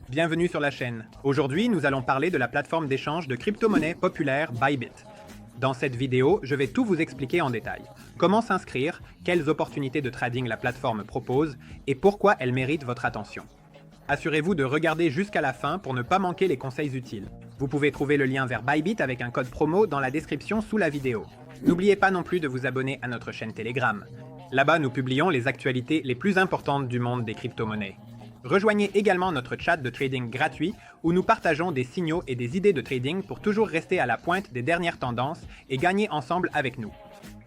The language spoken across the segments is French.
Bienvenue sur la chaîne. Aujourd'hui, nous allons parler de la plateforme d'échange de crypto-monnaies populaire Bybit. Dans cette vidéo, je vais tout vous expliquer en détail. Comment s'inscrire, quelles opportunités de trading la plateforme propose et pourquoi elle mérite votre attention. Assurez-vous de regarder jusqu'à la fin pour ne pas manquer les conseils utiles. Vous pouvez trouver le lien vers Bybit avec un code promo dans la description sous la vidéo. N'oubliez pas non plus de vous abonner à notre chaîne Telegram. Là-bas, nous publions les actualités les plus importantes du monde des crypto-monnaies. Rejoignez également notre chat de trading gratuit où nous partageons des signaux et des idées de trading pour toujours rester à la pointe des dernières tendances et gagner ensemble avec nous.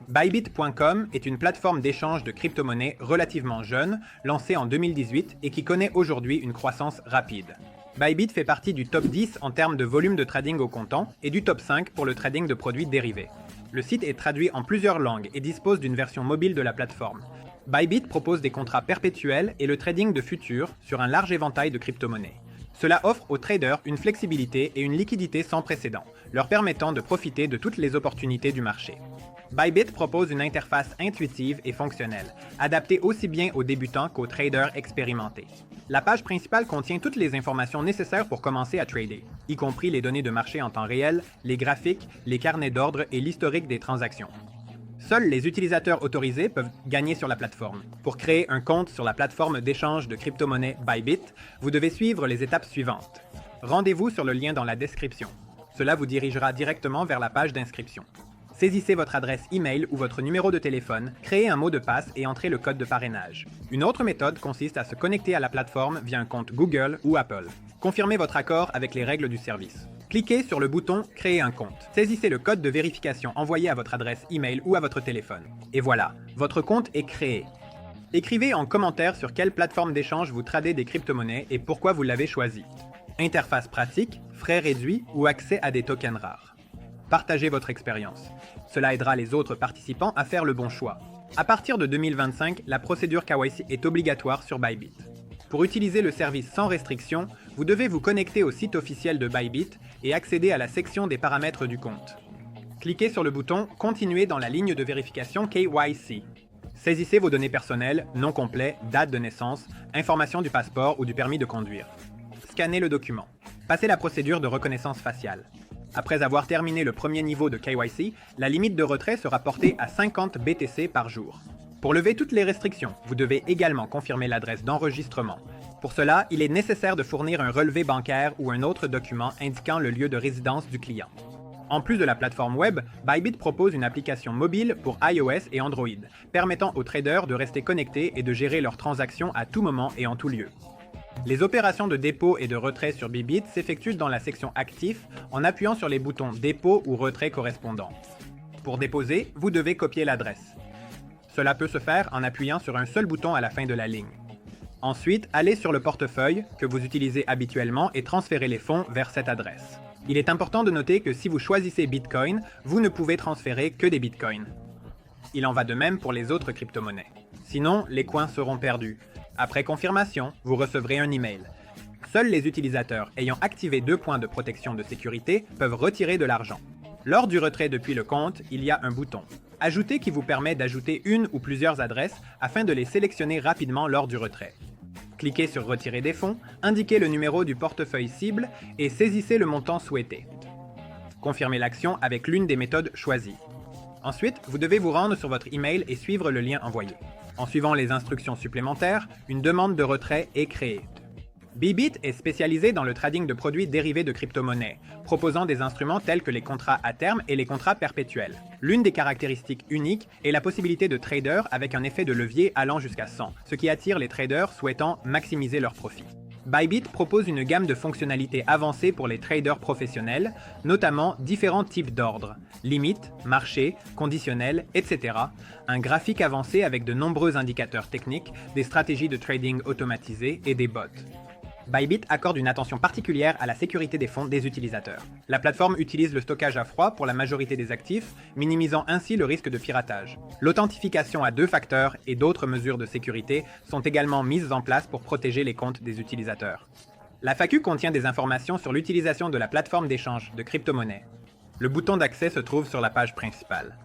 Bybit.com est une plateforme d'échange de crypto-monnaies relativement jeune, lancée en 2018 et qui connaît aujourd'hui une croissance rapide. Bybit fait partie du top 10 en termes de volume de trading au comptant et du top 5 pour le trading de produits dérivés. Le site est traduit en plusieurs langues et dispose d'une version mobile de la plateforme. Bybit propose des contrats perpétuels et le trading de futurs sur un large éventail de crypto-monnaies. Cela offre aux traders une flexibilité et une liquidité sans précédent, leur permettant de profiter de toutes les opportunités du marché. Bybit propose une interface intuitive et fonctionnelle, adaptée aussi bien aux débutants qu'aux traders expérimentés. La page principale contient toutes les informations nécessaires pour commencer à trader, y compris les données de marché en temps réel, les graphiques, les carnets d'ordre et l'historique des transactions. Seuls les utilisateurs autorisés peuvent gagner sur la plateforme. Pour créer un compte sur la plateforme d'échange de crypto-monnaies Bybit, vous devez suivre les étapes suivantes. Rendez-vous sur le lien dans la description. Cela vous dirigera directement vers la page d'inscription. Saisissez votre adresse email ou votre numéro de téléphone, créez un mot de passe et entrez le code de parrainage. Une autre méthode consiste à se connecter à la plateforme via un compte Google ou Apple. Confirmez votre accord avec les règles du service. Cliquez sur le bouton « Créer un compte ». Saisissez le code de vérification envoyé à votre adresse email ou à votre téléphone. Et voilà, votre compte est créé. Écrivez en commentaire sur quelle plateforme d'échange vous tradez des crypto-monnaies et pourquoi vous l'avez choisi. Interface pratique, frais réduits ou accès à des tokens rares. Partagez votre expérience. Cela aidera les autres participants à faire le bon choix. À partir de 2025, la procédure KYC est obligatoire sur Bybit. Pour utiliser le service sans restriction, vous devez vous connecter au site officiel de Bybit et accéder à la section des paramètres du compte. Cliquez sur le bouton « Continuer » dans la ligne de vérification KYC. Saisissez vos données personnelles, nom complet, date de naissance, information du passeport ou du permis de conduire. Scannez le document. Passez la procédure de reconnaissance faciale. Après avoir terminé le premier niveau de KYC, la limite de retrait sera portée à 50 BTC par jour. Pour lever toutes les restrictions, vous devez également confirmer l'adresse d'enregistrement. Pour cela, il est nécessaire de fournir un relevé bancaire ou un autre document indiquant le lieu de résidence du client. En plus de la plateforme web, Bybit propose une application mobile pour iOS et Android, permettant aux traders de rester connectés et de gérer leurs transactions à tout moment et en tout lieu. Les opérations de dépôt et de retrait sur Bybit s'effectuent dans la section Actifs en appuyant sur les boutons Dépôt ou Retrait correspondants. Pour déposer, vous devez copier l'adresse. Cela peut se faire en appuyant sur un seul bouton à la fin de la ligne. Ensuite, allez sur le portefeuille que vous utilisez habituellement et transférez les fonds vers cette adresse. Il est important de noter que si vous choisissez Bitcoin, vous ne pouvez transférer que des Bitcoins. Il en va de même pour les autres crypto-monnaies. Sinon, les coins seront perdus. Après confirmation, vous recevrez un email. Seuls les utilisateurs ayant activé 2 points de protection de sécurité peuvent retirer de l'argent. Lors du retrait depuis le compte, il y a un bouton « Ajouter » qui vous permet d'ajouter une ou plusieurs adresses afin de les sélectionner rapidement lors du retrait. Cliquez sur « Retirer des fonds », indiquez le numéro du portefeuille cible et saisissez le montant souhaité. Confirmez l'action avec l'une des méthodes choisies. Ensuite, vous devez vous rendre sur votre email et suivre le lien envoyé. En suivant les instructions supplémentaires, une demande de retrait est créée. Bybit est spécialisé dans le trading de produits dérivés de crypto-monnaies, proposant des instruments tels que les contrats à terme et les contrats perpétuels. L'une des caractéristiques uniques est la possibilité de trader avec un effet de levier allant jusqu'à 100, ce qui attire les traders souhaitant maximiser leurs profits. Bybit propose une gamme de fonctionnalités avancées pour les traders professionnels, notamment différents types d'ordres, limites, marchés, conditionnels, etc., un graphique avancé avec de nombreux indicateurs techniques, des stratégies de trading automatisées et des bots. Bybit accorde une attention particulière à la sécurité des fonds des utilisateurs. La plateforme utilise le stockage à froid pour la majorité des actifs, minimisant ainsi le risque de piratage. L'authentification à 2 facteurs et d'autres mesures de sécurité sont également mises en place pour protéger les comptes des utilisateurs. La FAQ contient des informations sur l'utilisation de la plateforme d'échange de crypto-monnaies. Le bouton d'accès se trouve sur la page principale.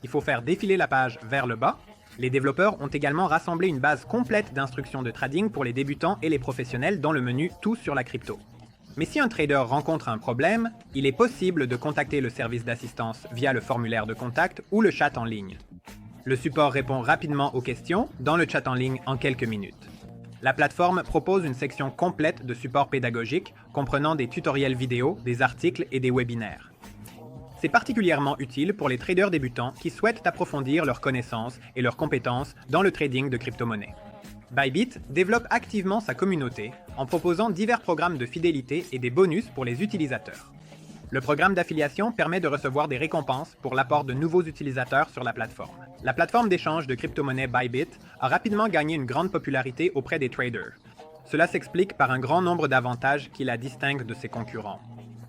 Il faut faire défiler la page vers le bas Les développeurs ont également rassemblé une base complète d'instructions de trading pour les débutants et les professionnels dans le menu Tout sur la crypto. Mais si un trader rencontre un problème, il est possible de contacter le service d'assistance via le formulaire de contact ou le chat en ligne. Le support répond rapidement aux questions dans le chat en ligne en quelques minutes. La plateforme propose une section complète de support pédagogique comprenant des tutoriels vidéo, des articles et des webinaires. C'est particulièrement utile pour les traders débutants qui souhaitent approfondir leurs connaissances et leurs compétences dans le trading de crypto-monnaies. Bybit développe activement sa communauté en proposant divers programmes de fidélité et des bonus pour les utilisateurs. Le programme d'affiliation permet de recevoir des récompenses pour l'apport de nouveaux utilisateurs sur la plateforme. La plateforme d'échange de crypto-monnaies Bybit a rapidement gagné une grande popularité auprès des traders. Cela s'explique par un grand nombre d'avantages qui la distinguent de ses concurrents.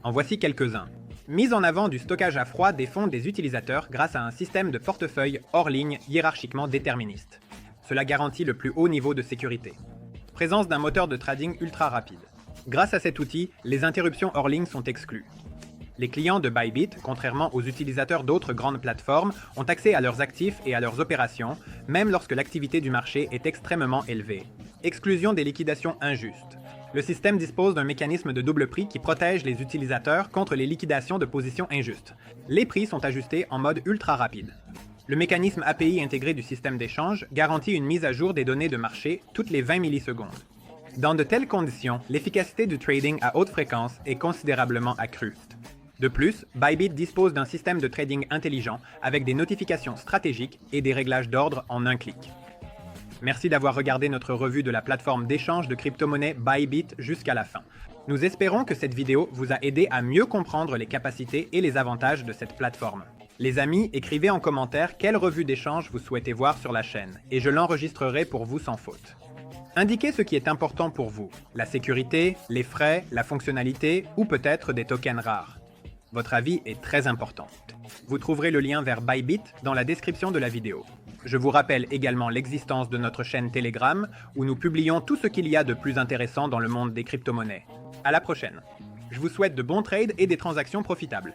En voici quelques-uns. Mise en avant du stockage à froid des fonds des utilisateurs grâce à un système de portefeuille hors ligne hiérarchiquement déterministe. Cela garantit le plus haut niveau de sécurité. Présence d'un moteur de trading ultra rapide. Grâce à cet outil, les interruptions hors ligne sont exclues. Les clients de Bybit, contrairement aux utilisateurs d'autres grandes plateformes, ont accès à leurs actifs et à leurs opérations, même lorsque l'activité du marché est extrêmement élevée. Exclusion des liquidations injustes. Le système dispose d'un mécanisme de double prix qui protège les utilisateurs contre les liquidations de positions injustes. Les prix sont ajustés en mode ultra rapide. Le mécanisme API intégré du système d'échange garantit une mise à jour des données de marché toutes les 20 millisecondes. Dans de telles conditions, l'efficacité du trading à haute fréquence est considérablement accrue. De plus, Bybit dispose d'un système de trading intelligent avec des notifications stratégiques et des réglages d'ordre en un clic. Merci d'avoir regardé notre revue de la plateforme d'échange de crypto-monnaies Bybit jusqu'à la fin. Nous espérons que cette vidéo vous a aidé à mieux comprendre les capacités et les avantages de cette plateforme. Les amis, écrivez en commentaire quelle revue d'échange vous souhaitez voir sur la chaîne, et je l'enregistrerai pour vous sans faute. Indiquez ce qui est important pour vous, la sécurité, les frais, la fonctionnalité ou peut-être des tokens rares. Votre avis est très important. Vous trouverez le lien vers Bybit dans la description de la vidéo. Je vous rappelle également l'existence de notre chaîne Telegram où nous publions tout ce qu'il y a de plus intéressant dans le monde des crypto-monnaies. À la prochaine. Je vous souhaite de bons trades et des transactions profitables.